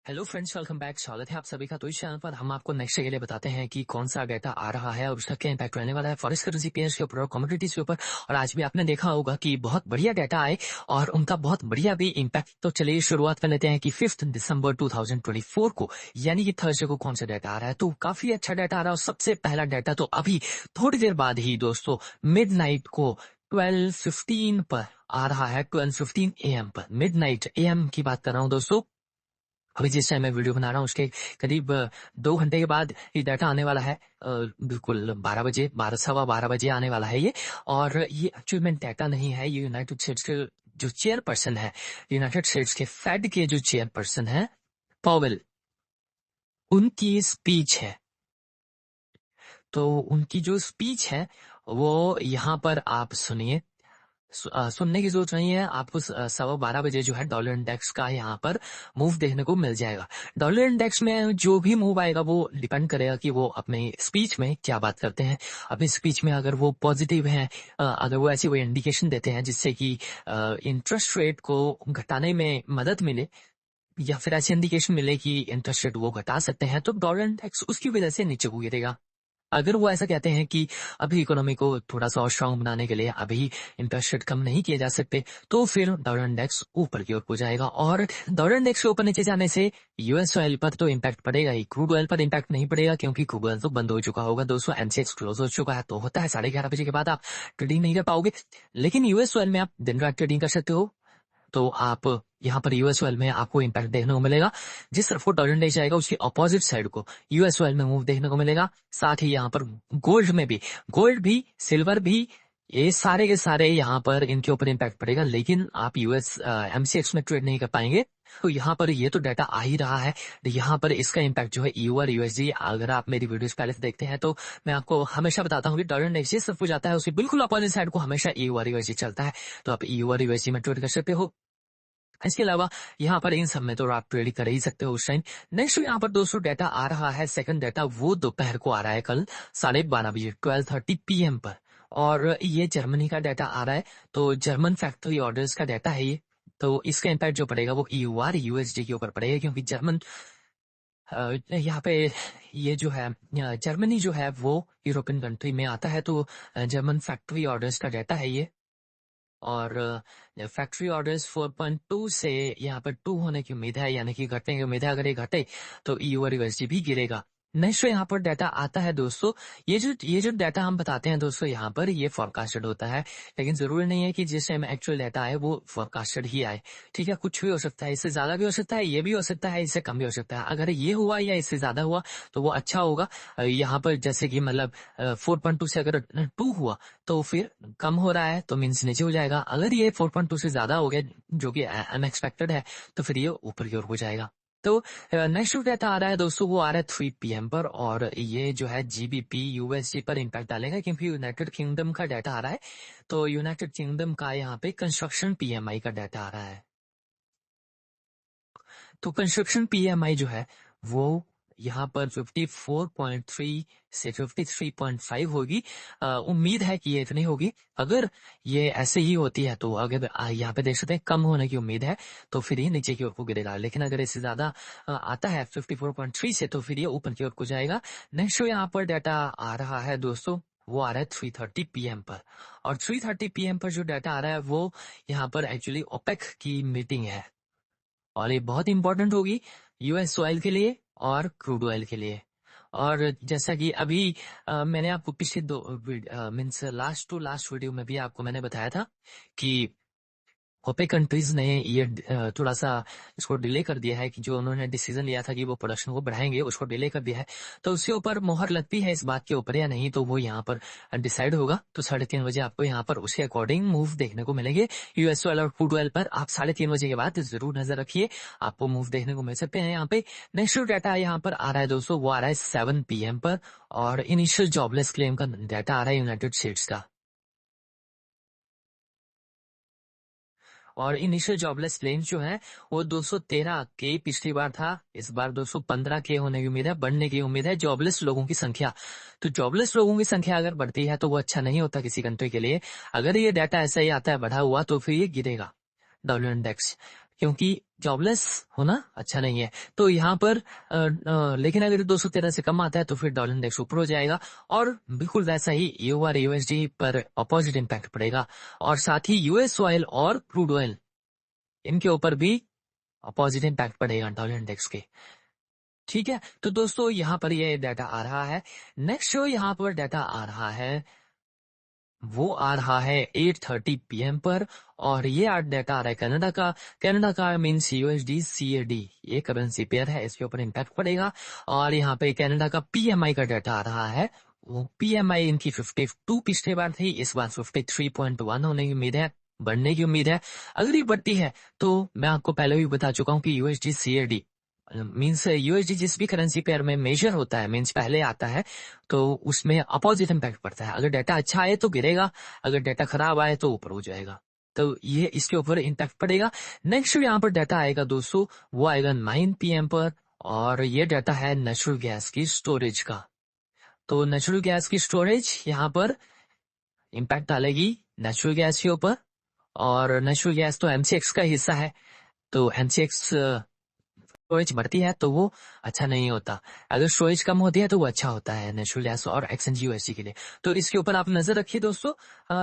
Hello friends, welcome back. स्वागत है आप सभी का। तो इस चैनल पर हम आपको नेक्स्ट के लिए बताते हैं कि कौन सा डाटा आ रहा है और उसका क्या इम्पैक्ट रहने वाला है फॉरेक्स करेंसी पेयर्स के ऊपर और कमोडिटीज के ऊपर। और आज भी आपने देखा होगा कि बहुत बढ़िया डाटा आए और उनका बहुत बढ़िया भी इम्पैक्ट। तो चलिए शुरुआत कर लेते हैं कि 5 दिसंबर 2024 को यानी कि थर्सडे को कौन सा डाटा आ रहा है। तो काफी अच्छा डाटा आ रहा है। और सबसे पहला डाटा तो अभी थोड़ी देर बाद ही दोस्तों मिडनाइट को 12:15 पर आ रहा है। 12:15 AM पर, मिडनाइट AM की बात कर रहा हूँ दोस्तों। अभी जिस टाइम मैं वीडियो बना रहा हूँ उसके करीब 2 घंटे के बाद ये डाटा आने वाला है। बिल्कुल 12 बजे, 12 सवा 12 बजे आने वाला है ये। और ये एक्चुअल में डाटा नहीं है, ये यूनाइटेड स्टेट्स के जो चेयरपर्सन है, यूनाइटेड स्टेट्स के फेड के जो चेयरपर्सन है पॉवेल, उनकी स्पीच है। तो उनकी जो स्पीच है वो यहाँ पर आप सुनिए। सुनने की सोच नहीं है आपको। 12:15 बजे जो है डॉलर इंडेक्स का यहाँ पर मूव देखने को मिल जाएगा। डॉलर इंडेक्स में जो भी मूव आएगा वो डिपेंड करेगा कि वो अपनी स्पीच में क्या बात करते हैं। अपनी स्पीच में अगर वो पॉजिटिव हैं, अगर वो ऐसी कोई इंडिकेशन देते हैं जिससे कि इंटरेस्ट रेट को घटाने में मदद मिले, या फिर ऐसी इंडिकेशन मिले कि इंटरेस्ट रेट वो घटा सकते हैं, तो डॉलर इंडेक्स उसकी वजह से नीचे को गिरेगा। अगर वो ऐसा कहते हैं कि अभी इकोनॉमी को थोड़ा सा और स्ट्रांग बनाने के लिए अभी इंटरेस्ट रेट कम नहीं किए जा सकते, तो फिर डॉलर इंडेक्स ऊपर की ओर हो जाएगा। और डॉलर इंडेक्स के ऊपर नीचे जाने से यूएस ऑयल पर तो इम्पैक्ट पड़ेगा ही, क्रूड ऑयल पर इम्पैक्ट नहीं पड़ेगा क्योंकि क्रूड ऑयल तो बंद हो चुका होगा दोस्तों। एमसीएक्स क्लोज हो चुका है, तो होता है 11:30 बजे के बाद आप ट्रेडिंग नहीं कर पाओगे। लेकिन यूएस ऑयल में आप दिन रात ट्रेडिंग कर सकते हो। तो आप यहाँ पर यूएस ऑयल में आपको इम्पैक्ट देखने को मिलेगा। जिस तरफ वो डॉलर ले जाएगा उसकी अपोजिट साइड को यूएस ऑयल में मूव देखने को मिलेगा। साथ ही यहाँ पर गोल्ड में भी, गोल्ड भी, सिल्वर भी, ये सारे के सारे यहाँ पर इनके ऊपर इम्पैक्ट पड़ेगा। लेकिन आप यूएस एमसीएक्स में ट्रेड नहीं कर पाएंगे। तो यहाँ पर ये तो डाटा आ ही रहा है। यहाँ पर इसका इम्पैक्ट जो है ईयू और यूएसडी, अगर आप मेरी वीडियोस पहले से देखते हैं तो मैं आपको हमेशा बताता हूँ कि डॉलर इंडेक्स जिस तरफ जाता है उसकी बिल्कुल अपोजिट साइड को हमेशा ईयू और यूएसडी चलता है। तो आप ईयू और यूएसडी में ट्रेड कर सकते हो। इसके अलावा यहाँ पर इन सब में तो आप ट्रेड कर ही सकते हो उस टाइम। नेक्स्ट यहाँ पर दोस्तों डाटा आ रहा है, सेकंड डाटा वो दोपहर को आ रहा है, कल 12:30 बजे 12:30 PM पर। और ये जर्मनी का डाटा आ रहा है। तो जर्मन फैक्ट्री ऑर्डर्स का डाटा है ये। तो इसका इम्पैक्ट जो पड़ेगा वो ईयू और यूएसडी के ऊपर पड़ेगा, क्योंकि जर्मन यहाँ पे ये जो है जर्मनी जो है वो यूरोपियन कंट्री में आता है। तो जर्मन फैक्ट्री ऑर्डर्स का डाटा है ये। और फैक्ट्री ऑर्डर्स 4.2 से यहाँ पर 2 होने की उम्मीद है, यानी कि घटने की उम्मीद है। अगर ये घटे तो ईयू और यूएसडी भी गिरेगा। नेक्स्ट यहाँ पर डाटा आता है दोस्तों। ये जो डाटा हम बताते हैं दोस्तों, यहाँ पर ये फोरकास्टेड होता है। लेकिन जरूरी नहीं है कि जिस टाइम एक्चुअल डाटा आए वो फोरकास्टेड ही आए। ठीक है, कुछ भी हो सकता है, इससे ज्यादा भी हो सकता है, ये भी हो सकता है, इससे कम भी हो सकता है। अगर ये हुआ या इससे ज्यादा हुआ तो वो अच्छा होगा। यहाँ पर जैसे कि मतलब 4.2 से अगर 2 हुआ तो फिर कम हो रहा है तो मीन्स नीचे हो जाएगा। अगर ये 4.2 से ज्यादा हो गया जो कि अनएक्सपेक्टेड है तो फिर ये ऊपर की ओर हो जाएगा। तो नेक्स्ट डाटा आ रहा है दोस्तों, वो आ रहा है 3 PM पर। और ये जो है जीबीपी यूएसडी पर इम्पैक्ट डालेगा, क्योंकि यूनाइटेड किंगडम का डाटा आ रहा है। तो यूनाइटेड किंगडम का यहाँ पे कंस्ट्रक्शन पीएमआई का डाटा आ रहा है। तो कंस्ट्रक्शन पीएमआई जो है वो यहाँ पर 54.3 से 53.5 होगी। उम्मीद है कि ये इतनी होगी। अगर ये ऐसे ही होती है तो अगर यहाँ पे देख सकते हैं कम होने की उम्मीद है तो फिर ये नीचे की ओर को गिरेगा। लेकिन अगर इससे ज्यादा आता है 54.3 से तो फिर ये ऊपर की ओर को जाएगा। नेक्स्ट जो यहाँ पर डाटा आ रहा है दोस्तों, वो आ रहा है 3:30 PM पर। और 3:30 PM पर जो डाटा आ रहा है वो यहाँ पर एक्चुअली ओपेक की मीटिंग है। और ये बहुत इंपॉर्टेंट होगी यूएस ऑयल के लिए और क्रूड ऑयल के लिए। और जैसा कि अभी मैंने आपको पिछले दो means last to last video में भी आपको मैंने बताया था कि ओपेक कंट्रीज ने ये थोड़ा सा इसको डिले कर दिया है, कि जो उन्होंने डिसीजन लिया था कि वो प्रोडक्शन को बढ़ाएंगे उसको डिले कर दिया है। तो उसके ऊपर मोहर लगती है इस बात के ऊपर या नहीं, तो वो यहाँ पर डिसाइड होगा। तो 3:30 बजे आपको यहाँ पर उसके अकॉर्डिंग मूव देखने को मिलेंगे यूएस ऑयल और क्रूड ऑयल पर। आप 3:30 बजे के बाद जरूर नजर रखिए, आपको मूव देखने को मिल सकते हैं यहाँ पे। नेक्स्ट डाटा यहाँ पर आ रहा है दोस्तों, वो आ रहा है 7 PM पर। और इनिशियल जॉबलेस क्लेम का डाटा आ रहा है यूनाइटेड स्टेट्स का। और इनिशियल जॉबलेस क्लेम्स जो है वो 213 के पिछली बार था, इस बार 215 के होने की उम्मीद है, बढ़ने की उम्मीद है जॉबलेस लोगों की संख्या। तो जॉबलेस लोगों की संख्या अगर बढ़ती है तो वो अच्छा नहीं होता किसी कंट्री के लिए। अगर ये डाटा ऐसा ही आता है बढ़ा हुआ तो फिर ये गिरेगा डॉलर इंडेक्स। क्योंकि जॉबलेस होना अच्छा नहीं है। तो यहाँ पर लेकिन अगर 213 से कम आता है तो फिर डॉलर इंडेक्स ऊपर हो जाएगा और बिल्कुल वैसा ही यू आर यूएसडी पर अपोजिट इम्पैक्ट पड़ेगा और साथ ही यूएस ऑयल और क्रूड ऑयल इनके ऊपर भी अपोजिट इम्पैक्ट पड़ेगा डॉलर इंडेक्स के। ठीक है, तो दोस्तों यहाँ पर ये डाटा आ रहा है। नेक्स्ट जो यहाँ पर डाटा आ रहा है वो आ रहा है 8:30 PM पर और ये आज डाटा आ रहा है कनाडा का। कनाडा का मीन्स यूएसडी सीएडी, ये करेंसी पेयर है, इसके ऊपर इम्पैक्ट पड़ेगा। और यहाँ पे कनाडा का पीएमआई का डाटा आ रहा है। वो पीएमआई इनकी 52 पिछले बार थी, इस बार 53.1 होने की उम्मीद है, बढ़ने की उम्मीद है। अगर ये बढ़ती है तो मैं आपको पहले भी बता चुका हूँ कि यूएसडी सीएडी मीन्स यूएसडी जिस भी करेंसी पेयर में मेजर होता है, मीन्स पहले आता है, तो उसमें अपोजिट इम्पैक्ट पड़ता है। अगर डाटा अच्छा आए तो गिरेगा, अगर डाटा खराब आए तो ऊपर हो जाएगा। तो ये इसके ऊपर इम्पैक्ट पड़ेगा। नेक्स्ट यहाँ पर डाटा आएगा दोस्तों, वो आएगा 9 PM पर और ये डाटा है नेचुरल गैस की स्टोरेज का। तो नेचुरल गैस की स्टोरेज यहाँ पर इम्पैक्ट डालेगी नेचुरल गैस के ऊपर और नेचुरल गैस तो एमसीएक्स का हिस्सा है, तो एमसीएक्स स्टोरेज बढ़ती है तो वो अच्छा नहीं होता। अगर स्टोरेज कम होती है तो वो अच्छा होता है नेचुरल गैस और एक्सएनजी यूएसडी के लिए। तो इसके ऊपर आप नजर रखिए दोस्तों।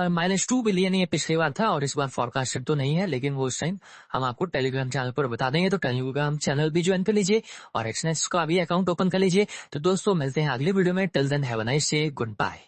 -2 बिलियन ये पिछली बार था और इस बार फॉरकास्टेड तो नहीं है, लेकिन वो उस टाइम हम आपको टेलीग्राम चैनल पर बता देंगे। तो टेलीग्राम चैनल भी ज्वाइन कर लीजिए और एक्सनेक्स का भी अकाउंट ओपन कर लीजिए। तो दोस्तों मिलते हैं अगले वीडियो में। Till then have a nice day, good bye.